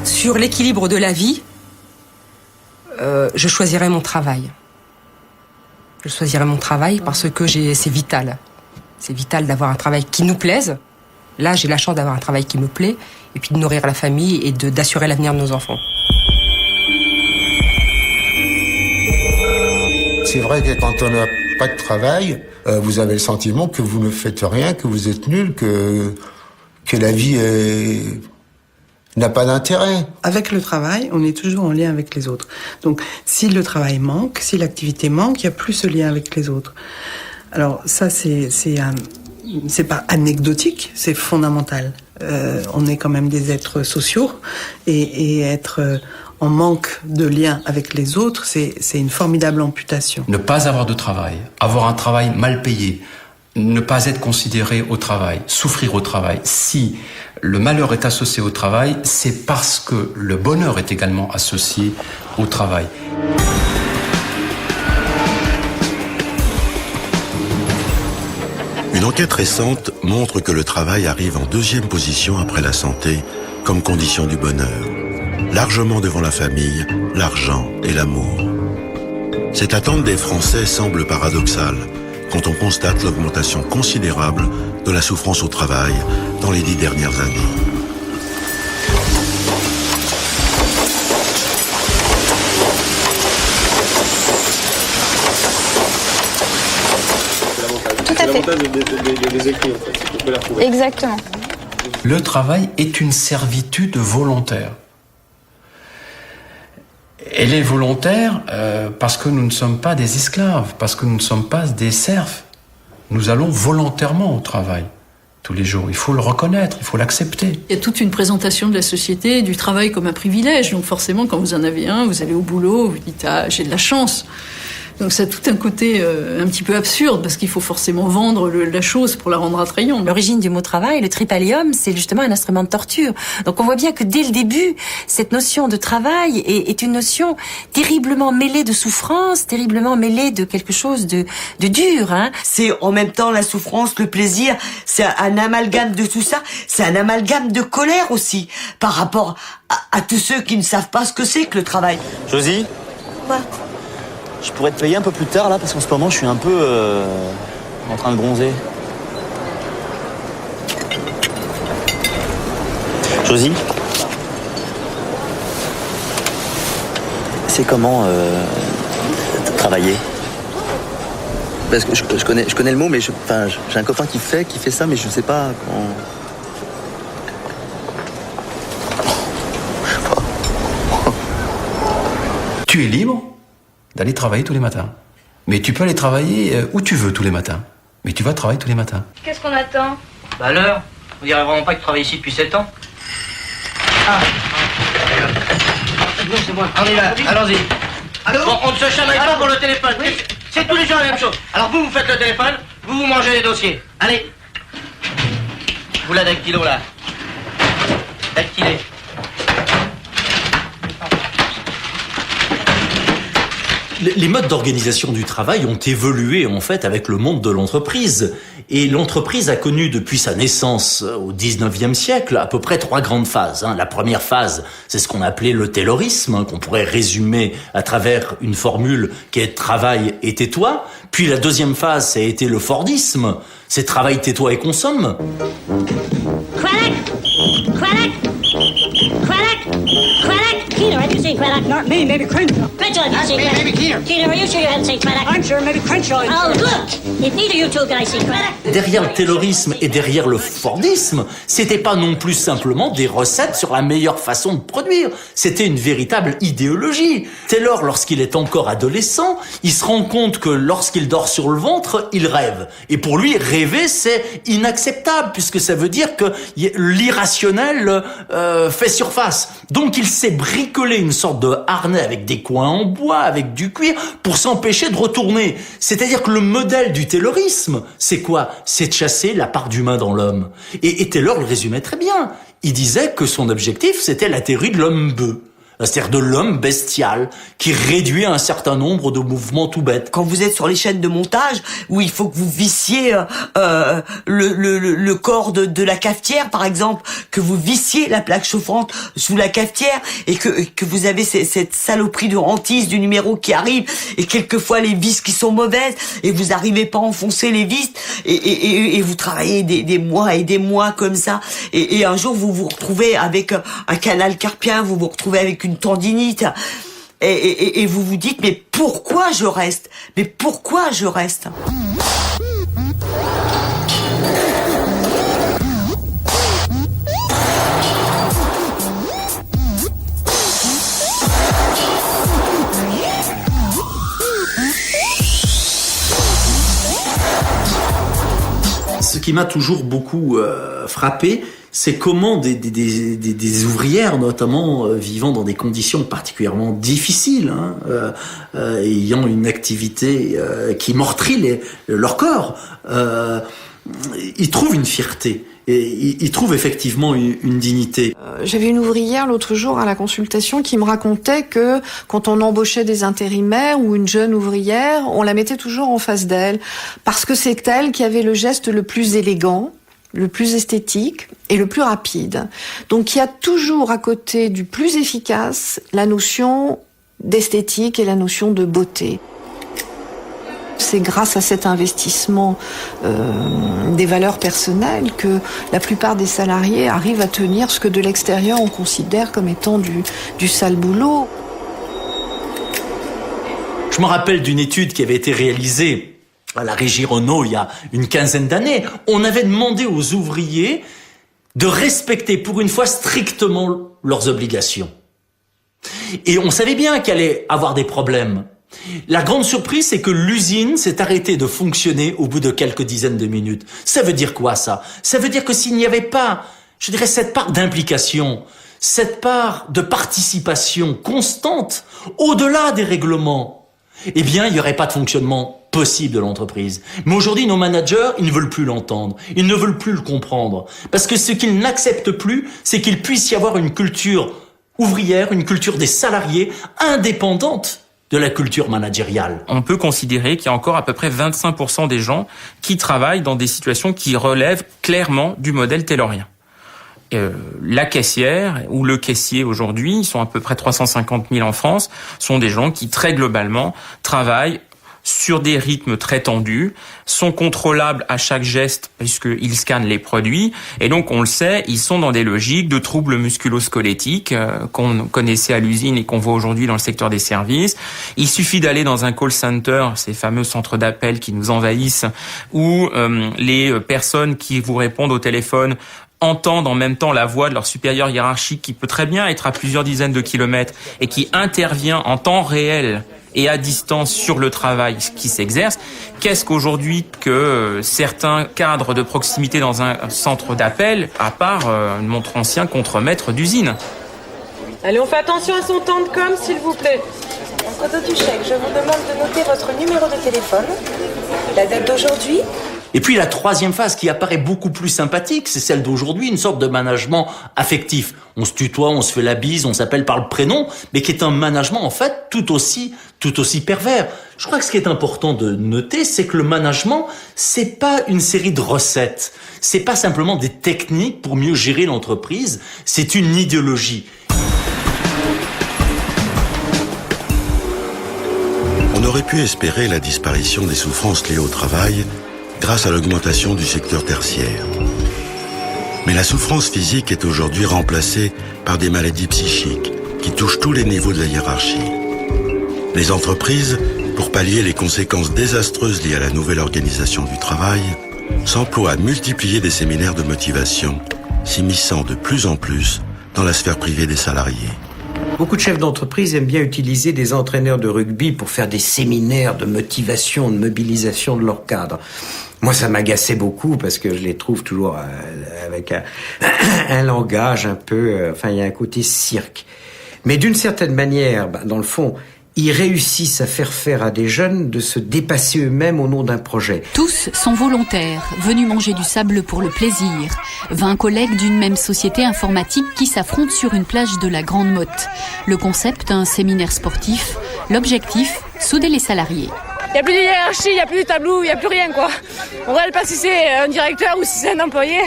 Sur l'équilibre de la vie, je choisirais mon travail. Je choisirais mon travail parce que c'est vital. C'est vital d'avoir un travail qui nous plaise. Là, j'ai la chance d'avoir un travail qui me plaît, et puis de nourrir la famille et d'assurer l'avenir de nos enfants. C'est vrai que quand on n'a pas de travail, vous avez le sentiment que vous ne faites rien, que vous êtes nul, que la vie n'a pas d'intérêt. Avec le travail, on est toujours en lien avec les autres. Donc, si le travail manque, si l'activité manque, il n'y a plus ce lien avec les autres. Alors, ça, c'est pas anecdotique, c'est fondamental. On est quand même des êtres sociaux, et être en manque de lien avec les autres, c'est une formidable amputation. Ne pas avoir de travail, avoir un travail mal payé, ne pas être considéré au travail, souffrir au travail. Si le malheur est associé au travail, c'est parce que le bonheur est également associé au travail. Une enquête récente montre que le travail arrive en deuxième position après la santé comme condition du bonheur, largement devant la famille, l'argent et l'amour. Cette attente des Français semble paradoxale quand on constate l'augmentation considérable de la souffrance au travail dans les 10 dernières années. Tout à fait. C'est l'avantage des écrits, en fait, c'est qu'on peut la retrouver. Exactement. Le travail est une servitude volontaire. Elle est volontaire parce que nous ne sommes pas des esclaves, parce que nous ne sommes pas des serfs. Nous allons volontairement au travail tous les jours. Il faut le reconnaître, il faut l'accepter. Il y a toute une présentation de la société, du travail comme un privilège. Donc forcément, quand vous en avez un, vous allez au boulot, vous dites « Ah, j'ai de la chance ». Donc ça a tout un côté un petit peu absurde, parce qu'il faut forcément vendre la chose pour la rendre attrayante. L'origine du mot travail, le tripalium, c'est justement un instrument de torture. Donc on voit bien que dès le début, cette notion de travail est une notion terriblement mêlée de souffrance, terriblement mêlée de quelque chose de dur. Hein. C'est en même temps la souffrance, le plaisir, c'est un amalgame de tout ça, c'est un amalgame de colère aussi, par rapport à tous ceux qui ne savent pas ce que c'est que le travail. Josie ? Quoi ? Je pourrais te payer un peu plus tard, là, parce qu'en ce moment, je suis un peu en train de bronzer. Josie ? C'est comment travailler ? Parce que je connais le mot, mais j'ai un copain qui fait ça, mais je sais pas comment... Je sais pas. Tu es libre d'aller travailler tous les matins. Mais tu peux aller travailler où tu veux tous les matins. Mais tu vas travailler tous les matins. Qu'est-ce qu'on attend ? Bah l'heure. Vous direz vraiment pas que tu travailles ici depuis 7 ans ? Ah. C'est moi. On est là, allons-y. Allô ? Bon, on ne se chamaille pas pour le téléphone. Oui. C'est tous les jours la même chose. Alors vous faites le téléphone, vous mangez les dossiers. Allez. Vous la dactylo là. Dactylé. Les modes d'organisation du travail ont évolué en fait avec le monde de l'entreprise. Et l'entreprise a connu depuis sa naissance au 19e siècle à peu près 3 grandes phases. La première phase, c'est ce qu'on appelait le taylorisme, qu'on pourrait résumer à travers une formule qui est « travail et tais-toi ». Puis la deuxième phase, ça a été le Fordisme. C'est travaille, tais-toi et consomme. Keener, have you seen Craddock? Not me, maybe Crenshaw. Crenshaw, have you seen Craddock? Maybe Keener. Keener, are you sure you haven't seen Craddock? I'm sure, maybe Crenshaw. Oh, look! If neither you two guys see Craddock... Derrière le Taylorisme et derrière le Fordisme, c'était pas non plus simplement des recettes sur la meilleure façon de produire. C'était une véritable idéologie. Taylor, lorsqu'il est encore adolescent, il se rend compte que lorsqu'il dort sur le ventre, il rêve. Et pour lui, rêver, c'est inacceptable, puisque ça veut dire que l'irrationnel fait surface. Donc il s'est bricolé une sorte de harnais avec des coins en bois, avec du cuir, pour s'empêcher de retourner. C'est-à-dire que le modèle du taylorisme, c'est quoi? C'est de chasser la part d'humain dans l'homme. Et Taylor le résumait très bien. Il disait que son objectif, c'était la théorie de l'homme bœuf. C'est-à-dire de l'homme bestial qui réduit un certain nombre de mouvements tout bêtes. Quand vous êtes sur les chaînes de montage où il faut que vous vissiez le corps de la cafetière, par exemple, que vous vissiez la plaque chauffante sous la cafetière et que vous avez cette saloperie de hantise du numéro qui arrive et quelquefois les vis qui sont mauvaises et vous n'arrivez pas à enfoncer les vis et vous travaillez des mois et des mois comme ça et un jour vous vous retrouvez avec un canal carpien, vous vous retrouvez avec une tendinite et vous vous dites mais pourquoi je reste? Mais pourquoi je reste? Ce qui m'a toujours beaucoup frappé, c'est comment des ouvrières, notamment vivant dans des conditions particulièrement difficiles, ayant une activité qui meurtrit leur corps, ils trouvent une fierté. Et ils trouvent effectivement une dignité. J'avais une ouvrière l'autre jour à la consultation qui me racontait que quand on embauchait des intérimaires ou une jeune ouvrière, on la mettait toujours en face d'elle parce que c'est elle qui avait le geste le plus élégant, le plus esthétique et le plus rapide. Donc il y a toujours à côté du plus efficace la notion d'esthétique et la notion de beauté. C'est grâce à cet investissement des valeurs personnelles que la plupart des salariés arrivent à tenir ce que de l'extérieur on considère comme étant du sale boulot. Je me rappelle d'une étude qui avait été réalisée à la Régie Renault il y a une quinzaine d'années. On avait demandé aux ouvriers de respecter pour une fois strictement leurs obligations. Et on savait bien qu'il allait avoir des problèmes. La grande surprise, c'est que l'usine s'est arrêtée de fonctionner au bout de quelques dizaines de minutes. Ça veut dire quoi, ça? Ça veut dire que s'il n'y avait pas, je dirais, cette part d'implication, cette part de participation constante, au-delà des règlements, eh bien, il n'y aurait pas de fonctionnement possible de l'entreprise. Mais aujourd'hui, nos managers, ils ne veulent plus l'entendre. Ils ne veulent plus le comprendre. Parce que ce qu'ils n'acceptent plus, c'est qu'il puisse y avoir une culture ouvrière, une culture des salariés indépendante de la culture managériale. On peut considérer qu'il y a encore à peu près 25% des gens qui travaillent dans des situations qui relèvent clairement du modèle taylorien. La caissière ou le caissier aujourd'hui, ils sont à peu près 350 000 en France, sont des gens qui très globalement travaillent sur des rythmes très tendus, sont contrôlables à chaque geste puisqu'ils scannent les produits. Et donc, on le sait, ils sont dans des logiques de troubles musculo-squelettiques qu'on connaissait à l'usine et qu'on voit aujourd'hui dans le secteur des services. Il suffit d'aller dans un call center, ces fameux centres d'appel qui nous envahissent, où les personnes qui vous répondent au téléphone entendent en même temps la voix de leur supérieur hiérarchique qui peut très bien être à plusieurs dizaines de kilomètres et qui intervient en temps réel et à distance sur le travail qui s'exerce. Qu'est-ce qu'aujourd'hui que certains cadres de proximité dans un centre d'appel, à part une montre ancien contre-maître d'usine? Allez, on fait attention à son temps de com, s'il vous plaît. En photo du chèque, je vous demande de noter votre numéro de téléphone, la date d'aujourd'hui. Et puis la troisième phase qui apparaît beaucoup plus sympathique, c'est celle d'aujourd'hui, une sorte de management affectif. On se tutoie, on se fait la bise, on s'appelle par le prénom, mais qui est un management en fait tout aussi pervers. Je crois que ce qui est important de noter, c'est que le management, c'est pas une série de recettes. C'est pas simplement des techniques pour mieux gérer l'entreprise, c'est une idéologie. On On aurait pu espérer la disparition des souffrances liées au travail grâce à l'augmentation du secteur tertiaire. Mais la souffrance physique est aujourd'hui remplacée par des maladies psychiques qui touchent tous les niveaux de la hiérarchie. Les entreprises, pour pallier les conséquences désastreuses liées à la nouvelle organisation du travail, s'emploient à multiplier des séminaires de motivation, s'immisçant de plus en plus dans la sphère privée des salariés. Beaucoup de chefs d'entreprise aiment bien utiliser des entraîneurs de rugby pour faire des séminaires de motivation, de mobilisation de leurs cadres. Moi, ça m'agaçait beaucoup parce que je les trouve toujours avec un langage un peu... il y a un côté cirque. Mais d'une certaine manière, dans le fond, ils réussissent à faire à des jeunes de se dépasser eux-mêmes au nom d'un projet. Tous sont volontaires, venus manger du sable pour le plaisir. 20 collègues d'une même société informatique qui s'affrontent sur une plage de la Grande Motte. Le concept, un séminaire sportif. L'objectif, souder les salariés. Il n'y a plus de hiérarchie, il n'y a plus de tableau, il n'y a plus rien, quoi. On ne regarde pas si c'est un directeur ou si c'est un employé.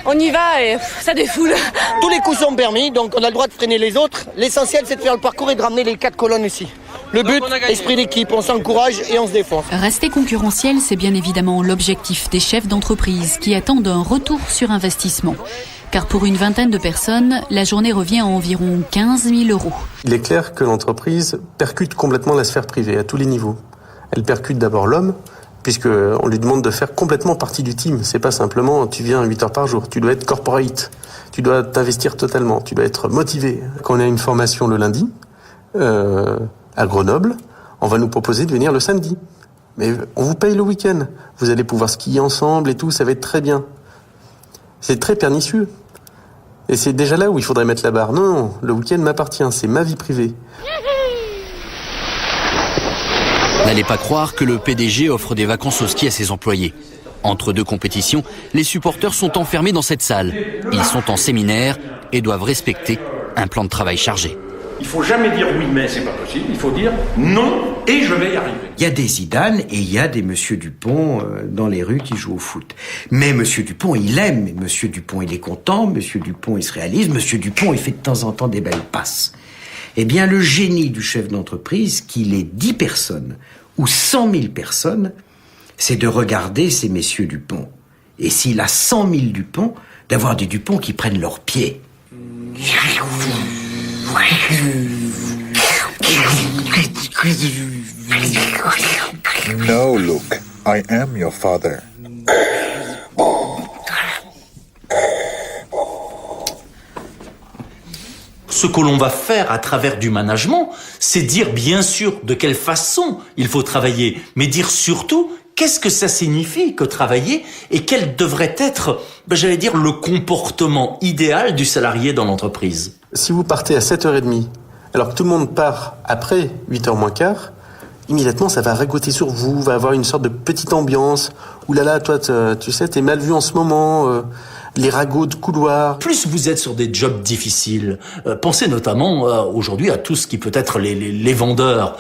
On y va et ça défoule. Tous les coups sont permis, donc on a le droit de freiner les autres. L'essentiel, c'est de faire le parcours et de ramener les 4 colonnes ici. Le but, esprit d'équipe, on s'encourage et on se défonce. Rester concurrentiel, c'est bien évidemment l'objectif des chefs d'entreprise qui attendent un retour sur investissement. Car pour une vingtaine de personnes, la journée revient à environ 15 000 €. Il est clair que l'entreprise percute complètement la sphère privée à tous les niveaux. Elle percute d'abord l'homme, puisqu'on lui demande de faire complètement partie du team. C'est pas simplement tu viens 8 heures par jour, tu dois être corporate, tu dois t'investir totalement, tu dois être motivé. Quand on a une formation le lundi, à Grenoble, on va nous proposer de venir le samedi. Mais on vous paye le week-end, vous allez pouvoir skier ensemble et tout, ça va être très bien. C'est très pernicieux. Et c'est déjà là où il faudrait mettre la barre. Non, le week-end m'appartient, c'est ma vie privée. N'allez pas croire que le PDG offre des vacances au ski à ses employés. Entre deux compétitions, les supporters sont enfermés dans cette salle. Ils sont en séminaire et doivent respecter un plan de travail chargé. Il faut jamais dire oui mais c'est pas possible, il faut dire non et je vais y arriver. Il y a des Zidane et il y a des Monsieur Dupont dans les rues qui jouent au foot. Mais Monsieur Dupont, il aime, Monsieur Dupont, il est content, Monsieur Dupont, il se réalise, Monsieur Dupont, il fait de temps en temps des belles passes. Eh bien, le génie du chef d'entreprise, qu'il ait 10 personnes ou 100 000 personnes, c'est de regarder ces messieurs Dupont. Et s'il a 100 000 Dupont, d'avoir des Dupont qui prennent leurs pieds. No, Luke, I am your father. Ce que l'on va faire à travers du management, c'est dire bien sûr de quelle façon il faut travailler, mais dire surtout qu'est-ce que ça signifie que travailler et quel devrait être, j'allais dire, le comportement idéal du salarié dans l'entreprise. Si vous partez à 7h30, alors que tout le monde part après 8h moins quart, immédiatement ça va ragoter sur vous, va avoir une sorte de petite ambiance. Ouh là là, toi, tu sais, t'es mal vu en ce moment. Les ragots de couloir. Plus vous êtes sur des jobs difficiles, pensez notamment aujourd'hui à tout ce qui peut être les vendeurs.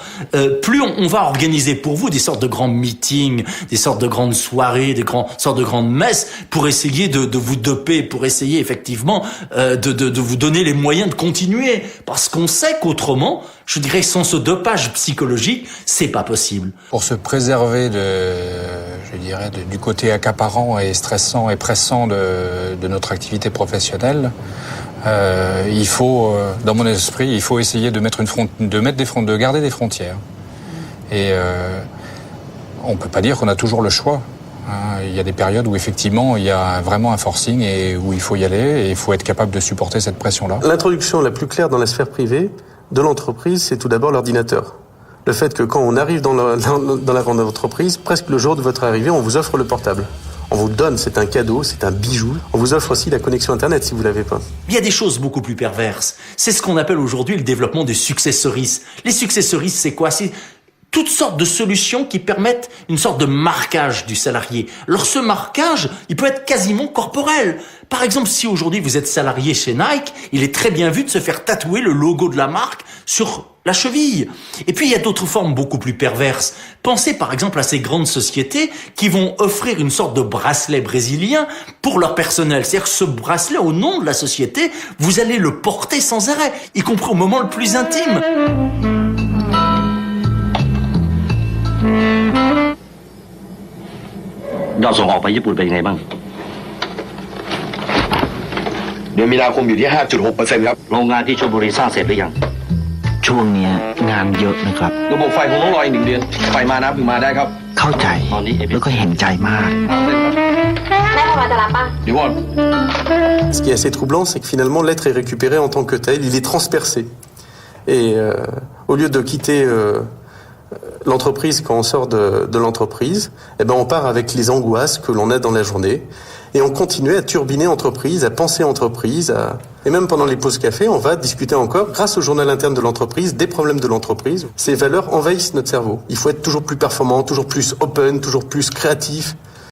Plus on va organiser pour vous des sortes de grands meetings, des sortes de grandes soirées, sortes de grandes messes pour essayer de vous doper, pour essayer effectivement de vous donner les moyens de continuer. Parce qu'on sait qu'autrement, je dirais sans ce dopage psychologique, c'est pas possible. Pour se préserver du côté accaparant et stressant et pressant de notre activité professionnelle, il faut, dans mon esprit, il faut essayer de de garder des frontières. Et on peut pas dire qu'on a toujours le choix. Il y a des périodes où effectivement il y a vraiment un forcing et où il faut y aller et il faut être capable de supporter cette pression-là. L'introduction la plus claire dans la sphère privée de l'entreprise, c'est tout d'abord l'ordinateur. Le fait que quand on arrive dans la grande entreprise, presque le jour de votre arrivée, on vous offre le portable. On vous donne, c'est un cadeau, c'est un bijou. On vous offre aussi la connexion Internet si vous l'avez pas. Il y a des choses beaucoup plus perverses. C'est ce qu'on appelle aujourd'hui le développement des success stories. Les success stories, c'est quoi ? C'est toutes sortes de solutions qui permettent une sorte de marquage du salarié. Alors ce marquage, il peut être quasiment corporel. Par exemple, si aujourd'hui vous êtes salarié chez Nike, il est très bien vu de se faire tatouer le logo de la marque sur la cheville. Et puis il y a d'autres formes beaucoup plus perverses. Pensez par exemple à ces grandes sociétés qui vont offrir une sorte de bracelet brésilien pour leur personnel. C'est-à-dire que ce bracelet, au nom de la société, vous allez le porter sans arrêt, y compris au moment le plus intime. ยอดส่งออกไปญี่ปุ่นเป็นยังไงบ้าง เดือนมีนาคมอยู่ที่ 5.6% ครับ โรงงานที่ชลบุรีสร้างเสร็จหรือยัง ช่วงนี้งานเยอะนะครับ ระบบไฟคงต้องรออีก1 เดือน ไฟมาน้ำถึงมาได้ครับ เข้าใจแล้วก็เห็นใจมาก Ce qui est assez troublant, c'est que finalement l'être est récupéré en tant que tel, il est transpercé. Et au lieu de quitter l'entreprise quand on sort de l'entreprise, eh ben on part avec les angoisses que l'on a dans la journée. Et on continue à turbiner entreprise, à penser entreprise, et même pendant les pauses café, on va discuter encore, grâce au journal interne de l'entreprise, des problèmes de l'entreprise. Ces valeurs envahissent notre cerveau. Il faut être toujours plus performant, toujours plus open, toujours plus créatif.